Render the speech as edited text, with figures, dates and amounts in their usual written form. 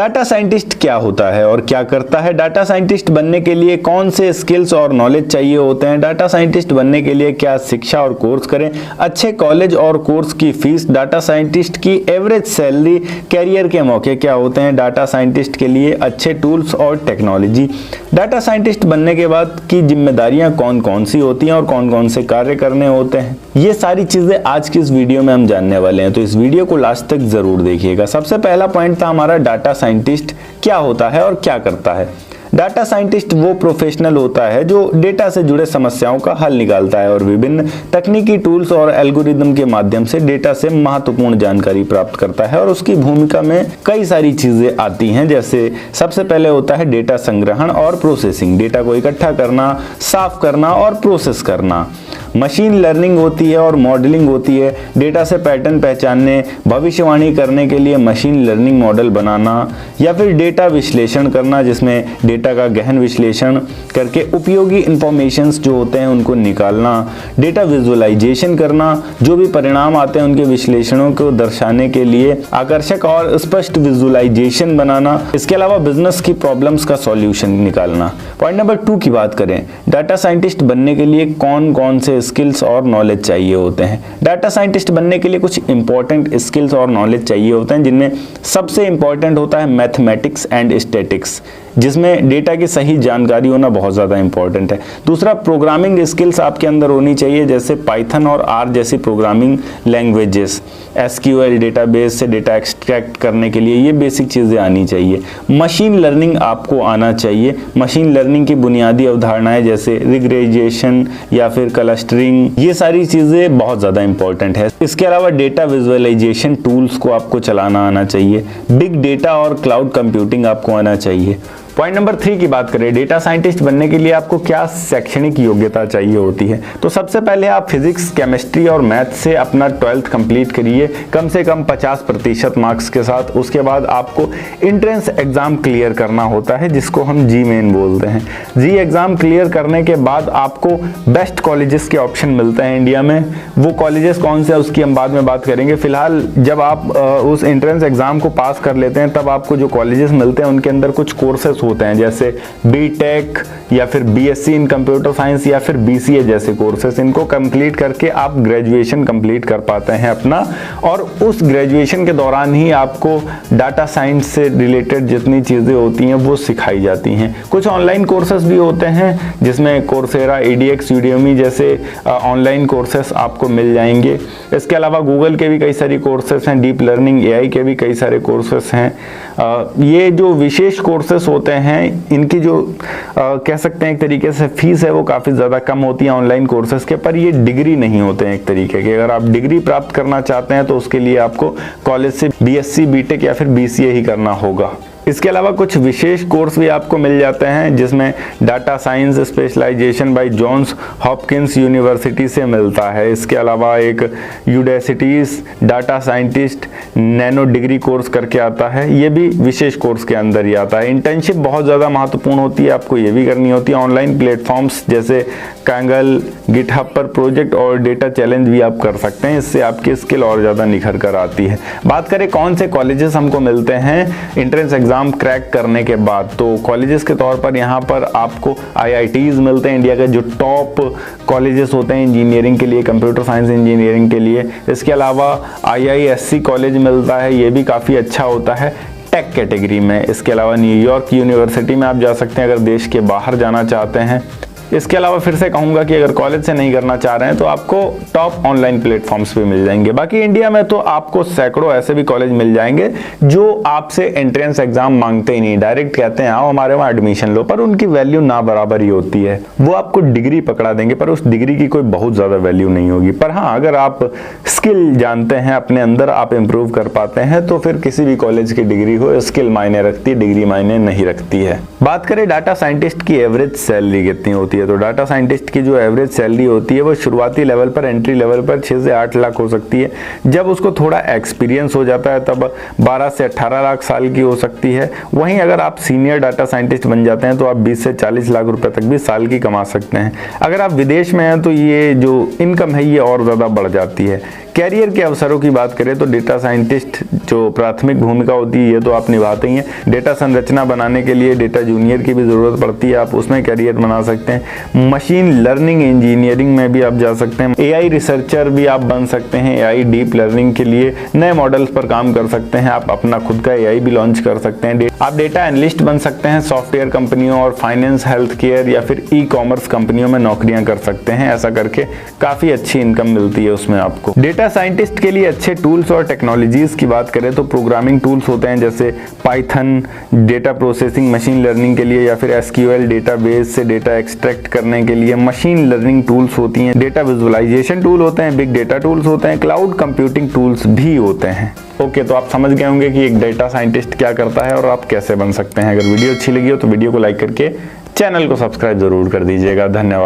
Data scientist क्या होता है और क्या करता है? डाटा साइंटिस्ट बनने के लिए कौन से स्किल्स और नॉलेज चाहिए होते हैं? डाटा साइंटिस्ट बनने के लिए क्या शिक्षा और कोर्स करें? अच्छे कॉलेज और कोर्स की फीस, डाटा साइंटिस्ट की एवरेज सैलरी, कैरियर के मौके क्या होते हैं? डाटा साइंटिस्ट के लिए अच्छे टूल्स और टेक्नोलॉजी। डाटा साइंटिस्ट बनने के बाद की जिम्मेदारियां कौन कौन सी होती हैं और कौन कौन से कार्य करने होते हैं, ये सारी चीजें आज की इस वीडियो में हम जानने वाले हैं, तो इस वीडियो को लास्ट तक जरूर देखिएगा। सबसे पहला पॉइंट था हमारा डाटा साइंटिस्ट क्या होता है और क्या करता है। डाटा साइंटिस्ट वो प्रोफेशनल होता है जो डेटा से जुड़े समस्याओं का हल निकालता है और विभिन्न तकनीकी टूल्स और एल्गोरिदम के माध्यम से डेटा से महत्वपूर्ण जानकारी प्राप्त करता है। और उसकी भूमिका में कई सारी चीजें आती हैं, जैसे सबसे पहले होता है डेटा संग्रहण और प्रोसेसिंग, डेटा को इकट्ठा करना, साफ करना और प्रोसेस करना। मशीन लर्निंग होती है और मॉडलिंग होती है, डेटा से पैटर्न पहचानने, भविष्यवाणी करने के लिए मशीन लर्निंग मॉडल बनाना, या फिर डेटा विश्लेषण करना जिसमें डेटा का गहन विश्लेषण करके उपयोगी इंफॉर्मेशंस जो होते हैं उनको निकालना। डेटा विजुअलाइजेशन करना, जो भी परिणाम आते हैं उनके विश्लेषणों को दर्शाने के लिए आकर्षक और स्पष्ट विजुअलाइजेशन बनाना। इसके अलावा बिजनेस की प्रॉब्लम्स का सॉल्यूशन निकालना। पॉइंट नंबर 2 की बात करें, डाटा साइंटिस्ट बनने के लिए कौन कौन से स्किल्स और नॉलेज चाहिए होते हैं। डाटा साइंटिस्ट बनने के लिए कुछ इंपॉर्टेंट स्किल्स और नॉलेज चाहिए होते हैं, जिनमें सबसे इंपॉर्टेंट होता है मैथमेटिक्स एंड स्टैटिक्स, जिसमें डेटा की सही जानकारी होना बहुत ज़्यादा इंपॉर्टेंट है। दूसरा, प्रोग्रामिंग स्किल्स आपके अंदर होनी चाहिए, जैसे पाइथन और आर जैसी प्रोग्रामिंग लैंग्वेजेस, एसक्यूएल डेटाबेस से डेटा एक्सट्रैक्ट करने के लिए ये बेसिक चीज़ें आनी चाहिए। मशीन लर्निंग आपको आना चाहिए। मशीन लर्निंग की बुनियादी अवधारणाएं जैसे रिग्रेजेशन या फिर क्लस्टरिंग, ये सारी चीज़ें बहुत ज़्यादा इंपॉर्टेंट है। इसके अलावा डेटा विजुअलाइजेशन टूल्स को आपको चलाना आना चाहिए। बिग डेटा और क्लाउड कंप्यूटिंग आपको आना चाहिए। पॉइंट नंबर 3 की बात करें, डेटा साइंटिस्ट बनने के लिए आपको क्या शैक्षणिक योग्यता चाहिए होती है। तो सबसे पहले आप फिजिक्स, केमिस्ट्री और मैथ से अपना 12th कंप्लीट करिए, कम से कम 50% मार्क्स के साथ। उसके बाद आपको एंट्रेंस एग्जाम क्लियर करना होता है, जिसको हम जी मेन बोलते हैं। जी एग्जाम क्लियर करने के बाद आपको बेस्ट कॉलेजेस के ऑप्शन मिलते हैं इंडिया में। वो कॉलेजेस कौन से है उसकी हम बाद में बात करेंगे। फिलहाल जब आप उस एंट्रेंस एग्जाम को पास कर लेते हैं, तब आपको जो कॉलेजेस मिलते हैं उनके अंदर कुछ कोर्सेस होते हैं, जैसे बीटेक या फिर बीएससी इन कंप्यूटर साइंस या फिर बीसीए जैसे कोर्सेस। इनको कंप्लीट करके आप ग्रेजुएशन कंप्लीट कर पाते हैं अपना, और उस ग्रेजुएशन के दौरान ही आपको डाटा साइंस से रिलेटेड जितनी चीज़ें होती हैं वो सिखाई जाती हैं। कुछ ऑनलाइन कोर्सेस भी होते हैं, जिसमें कोर्सेरा, EDX, यूडेमी जैसे ऑनलाइन कोर्सेस आपको मिल जाएंगे। इसके अलावा गूगल के भी कई सारे कोर्सेस हैं, डीप लर्निंग, AI के भी कई सारे कोर्सेस हैं। ये जो विशेष कोर्सेस होते हैं, इनकी जो कह सकते हैं एक तरीके से फीस है वो काफ़ी ज़्यादा कम होती है ऑनलाइन कोर्सेज के, पर ये डिग्री नहीं होते हैं एक तरीके के। अगर आप डिग्री प्राप्त करना चाहते हैं तो उसके लिए आपको कॉलेज से BSc, BTech या फिर BCA ही करना होगा। इसके अलावा कुछ विशेष कोर्स भी आपको मिल जाते हैं, जिसमें data science specialisation by Johns Hopkins University से मिलता है। इसके अलावा एक Udacity's data scientist nano degree course करके आता है, ये भी विशेष कोर्स के अंदर ही आता है। इंटर्नशिप बहुत ज़्यादा महत्वपूर्ण होती है, आपको ये भी करनी होती है। ऑनलाइन प्लेटफॉर्म्स जैसे कांगल, गिटहब पर प्रोजेक्ट और डेटा चैलेंज भी आप कर सकते हैं, इससे आपकी स्किल और ज़्यादा निखर कर आती है। बात करें कौन से कॉलेजेस हमको मिलते हैं एंट्रेंस एग्जाम क्रैक करने के बाद, तो कॉलेजेस के तौर पर यहाँ पर आपको IITs मिलते हैं, इंडिया के जो टॉप कॉलेजेस होते हैं इंजीनियरिंग के लिए, कंप्यूटर साइंस इंजीनियरिंग के लिए। इसके अलावा IISc कॉलेज मिलता है, ये भी काफ़ी अच्छा होता है टेक कैटेगरी में। इसके अलावा न्यूयॉर्क यूनिवर्सिटी में आप जा सकते हैं अगर देश के बाहर जाना चाहते हैं। इसके अलावा फिर से कहूँगा कि अगर कॉलेज से नहीं करना चाह रहे हैं तो आपको टॉप ऑनलाइन प्लेटफॉर्म्स पे मिल जाएंगे। बाकी इंडिया में तो आपको सैकड़ों ऐसे भी कॉलेज मिल जाएंगे जो आपसे एंट्रेंस एग्जाम मांगते ही नहीं, डायरेक्ट कहते हैं आओ हमारे वहाँ एडमिशन लो, पर उनकी वैल्यू ना बराबर ही होती है। वो आपको डिग्री पकड़ा देंगे पर उस डिग्री की कोई बहुत ज़्यादा वैल्यू नहीं होगी। पर हाँ, अगर आप स्किल जानते हैं, अपने अंदर आप इम्प्रूव कर पाते हैं, तो फिर किसी भी कॉलेज की डिग्री हो, स्किल मायने रखती है, डिग्री मायने नहीं रखती है। बात करें डाटा साइंटिस्ट की एवरेज सैलरी कितनी होती है, है। तो डाटा साइंटिस्ट की जो एवरेज सैलरी होती है वो शुरुआती लेवल पर, एंट्री लेवल पर 6 से 8 लाख हो सकती है। जब उसको थोड़ा एक्सपीरियंस हो जाता है तब 12 से 18 लाख साल की हो सकती है। वहीं अगर आप सीनियर डाटा साइंटिस्ट बन जाते हैं तो आप 20 से 40 लाख रुपए तक भी साल की कमा सकते हैं। अगर आप विदेश में हैं तो ये जो इनकम है ये और ज़्यादा बढ़ जाती है। कैरियर के अवसरों की बात करें तो डेटा साइंटिस्ट जो प्राथमिक भूमिका होती है ये तो आप निभाते ही हैं। डेटा संरचना बनाने के लिए डेटा जूनियर की भी ज़रूरत पड़ती है, आप उसमें कैरियर बना सकते हैं। मशीन लर्निंग इंजीनियरिंग में भी आप जा सकते हैं। एआई रिसर्चर भी आप बन सकते हैं। एआई डीप लर्निंग के लिए नए मॉडल्स पर काम कर सकते हैं। आप अपना खुद का एआई भी लॉन्च कर सकते हैं। आप डेटा एनालिस्ट बन सकते हैं। सॉफ्टवेयर कंपनियों और फाइनेंस, हेल्थ केयर या फिर ई कॉमर्स कंपनियों में नौकरियां कर सकते हैं। ऐसा करके काफ़ी अच्छी इनकम मिलती है उसमें आपको। डेटा साइंटिस्ट के लिए अच्छे टूल्स और टेक्नोलॉजीज की बात करें तो प्रोग्रामिंग टूल्स होते हैं जैसे Python data processing machine learning के लिए, या फिर एसक्यूएल डेटाबेस से डेटा एक्सट्रैक्ट करने के लिए। मशीन लर्निंग टूल्स होती हैं, डेटा विजुअलाइजेशन टूल होते हैं, बिग डेटा टूल्स होते हैं, क्लाउड कंप्यूटिंग टूल्स भी होते हैं। ओके, तो आप समझ गए होंगे कि एक डेटा साइंटिस्ट क्या करता है और आप कैसे बन सकते हैं। अगर वीडियो अच्छी लगी हो तो वीडियो को लाइक करके चैनल को सब्सक्राइब जरूर कर दीजिएगा। धन्यवाद।